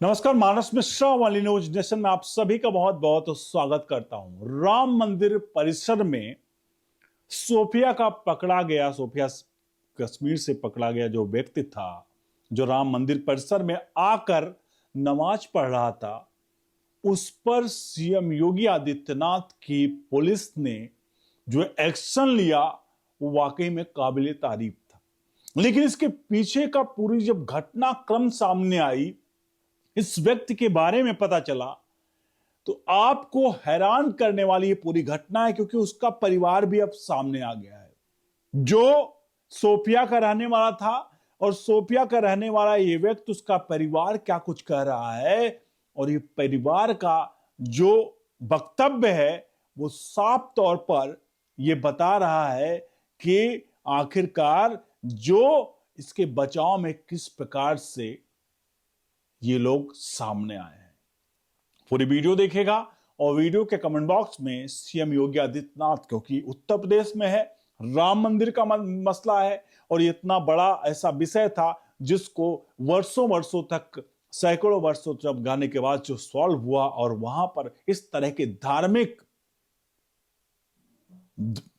नमस्कार, मानस मिश्रा वाली news nation में आप सभी का बहुत बहुत स्वागत करता हूं। राम मंदिर परिसर में सोफिया का पकड़ा गया, सोफिया कश्मीर से पकड़ा गया जो व्यक्ति था, जो राम मंदिर परिसर में आकर नमाज पढ़ रहा था, उस पर सीएम योगी आदित्यनाथ की पुलिस ने जो एक्शन लिया वो वाकई में काबिले तारीफ था। लेकिन इसके पीछे का पूरी जब घटनाक्रम सामने आई, इस व्यक्ति के बारे में पता चला, तो आपको हैरान करने वाली ये पूरी घटना है, क्योंकि उसका परिवार भी अब सामने आ गया है। जो सोफिया का रहने वाला था और सोफिया का रहने वाला ये व्यक्ति, उसका परिवार क्या कुछ कह रहा है, और ये परिवार का जो वक्तव्य है वो साफ तौर पर ये बता रहा है कि आखिरकार जो इसके बचाव में किस प्रकार से ये लोग सामने आए हैं। पूरी वीडियो देखेगा और वीडियो के कमेंट बॉक्स में सीएम योगी आदित्यनाथ, क्योंकि उत्तर प्रदेश में है, राम मंदिर का मसला है और ये इतना बड़ा ऐसा विषय था जिसको वर्षों वर्षों तक, सैकड़ों वर्षों तक गाने के बाद जो सॉल्व हुआ, और वहां पर इस तरह के धार्मिक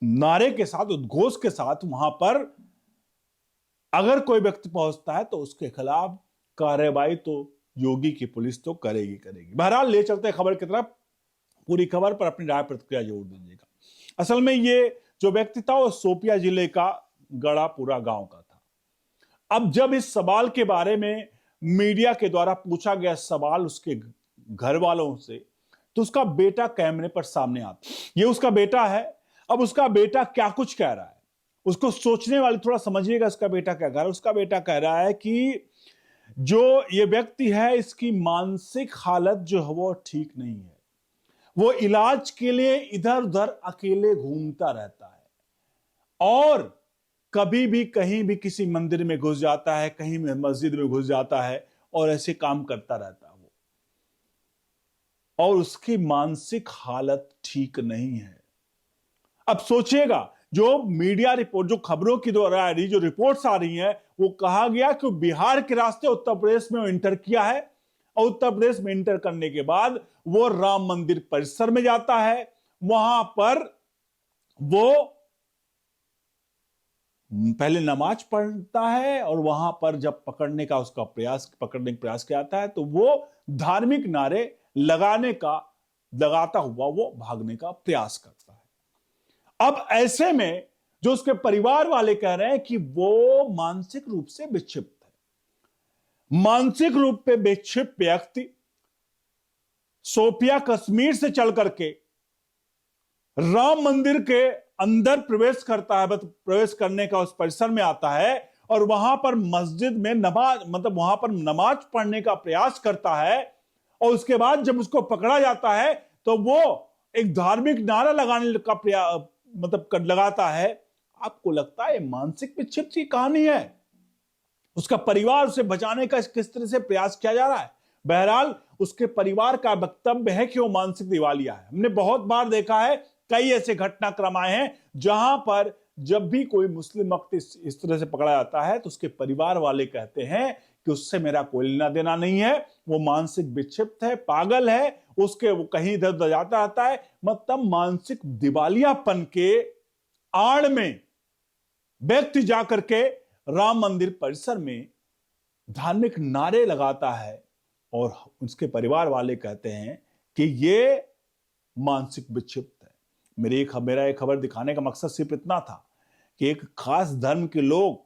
नारे के साथ, उद्घोष के साथ वहां पर अगर कोई व्यक्ति पहुंचता है तो उसके खिलाफ कार्रवाई तो योगी की पुलिस तो करेगी करेगी। बहरहाल ले चलते हैं खबर की तरफ। पूरी खबर पर अपनी राय प्रतिक्रिया जरूर दीजिएगा। असल में ये जो व्यक्ति था वो शोपिया जिले का गड़ापुरा गांव का था। अब जब इस सवाल के बारे में मीडिया के द्वारा पूछा गया सवाल उसके घर वालों से, तो उसका बेटा कैमरे पर सामने आता। ये उसका बेटा है। अब उसका बेटा क्या कुछ कह रहा है उसको सोचने वाले थोड़ा समझिएगा। उसका बेटा क्या कह रहा है? उसका बेटा कह रहा है कि जो ये व्यक्ति है इसकी मानसिक हालत जो है वो ठीक नहीं है। वो इलाज के लिए इधर उधर अकेले घूमता रहता है और कभी भी कहीं भी किसी मंदिर में घुस जाता है, कहीं में मस्जिद में घुस जाता है और ऐसे काम करता रहता है वो, और उसकी मानसिक हालत ठीक नहीं है। अब सोचिएगा, जो मीडिया रिपोर्ट, जो खबरों की द्वारा आ रही, जो रिपोर्ट्स आ रही हैं, वो कहा गया कि बिहार के रास्ते उत्तर प्रदेश में इंटर किया है और उत्तर प्रदेश में इंटर करने के बाद वो राम मंदिर परिसर में जाता है। वहां पर वो पहले नमाज पढ़ता है और वहां पर जब पकड़ने का प्रयास किया जाता है तो वो धार्मिक नारे लगाता हुआ वो भागने का प्रयास करता है। अब ऐसे में जो उसके परिवार वाले कह रहे हैं कि वो मानसिक रूप से विक्षिप्त है। मानसिक रूप पे विक्षिप्त व्यक्ति सोफिया कश्मीर से चल करके राम मंदिर के अंदर प्रवेश करता है, प्रवेश करने का उस परिसर में आता है और वहां पर मस्जिद में वहां पर नमाज पढ़ने का प्रयास करता है, और उसके बाद जब उसको पकड़ा जाता है तो वो एक धार्मिक नारा लगाने का लगाता है। आपको लगता है मानसिक विक्षिप्त की कहानी है? उसका परिवार उसे बचाने का किस तरह से प्रयास किया जा रहा है? बहरहाल उसके परिवार का वक्तव्य है कि वो मानसिक दिवालिया है। हमने बहुत बार देखा है, कई ऐसे घटनाक्रम आए हैं जहां पर जब भी कोई मुस्लिम व्यक्ति इस तरह से पकड़ा जाता है तो उसके परिवार वाले कहते हैं कि उससे मेरा कोई लेना देना नहीं है, वो मानसिक विक्षिप्त है, पागल है, उसके वो कहीं इधर उधर जाता रहता है। मतलब मानसिक दिवालियापन के आड़ में व्यक्ति जाकर के राम मंदिर परिसर में धार्मिक नारे लगाता है और उसके परिवार वाले कहते हैं कि ये मानसिक विक्षिप्त है। मेरा एक खबर दिखाने का मकसद सिर्फ इतना था कि एक खास धर्म के लोग,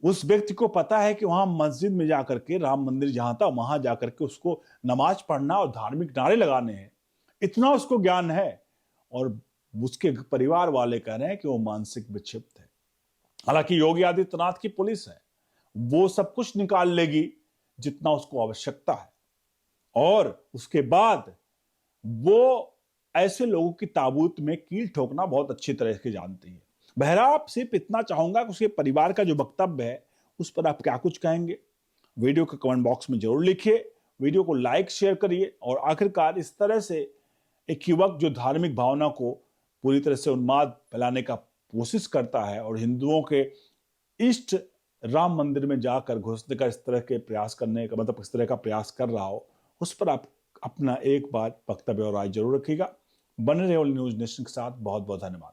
उस व्यक्ति को पता है कि वहां मस्जिद में जाकर के, राम मंदिर जहां था वहां जाकर के उसको नमाज पढ़ना और धार्मिक नारे लगाने हैं, इतना उसको ज्ञान है, और उसके परिवार वाले कह रहे हैं कि वो मानसिक विक्षिप्त है। हालांकि योगी आदित्यनाथ की पुलिस है, वो सब कुछ निकाल लेगी जितना उसको आवश्यकता है, और उसके बाद वो ऐसे लोगों की ताबूत में कील ठोकना बहुत अच्छी तरह से जानती है। बहरहाल आप सिर्फ इतना चाहूंगा कि उसके परिवार का जो वक्तव्य है उस पर आप क्या कुछ कहेंगे, वीडियो के कमेंट बॉक्स में जरूर लिखिए। वीडियो को लाइक शेयर करिए। और आखिरकार इस तरह से एक युवक जो धार्मिक भावना को पूरी तरह से उन्माद फैलाने का कोशिश करता है और हिंदुओं के इष्ट राम मंदिर में जाकर घुसने का इस तरह के प्रयास करने का मतलब इस तरह का प्रयास कर रहा हो, उस पर आप अपना एक बार वक्तव्य और राय जरूर रखिएगा। बने रहे न्यूज नेशन के साथ। बहुत बहुत धन्यवाद।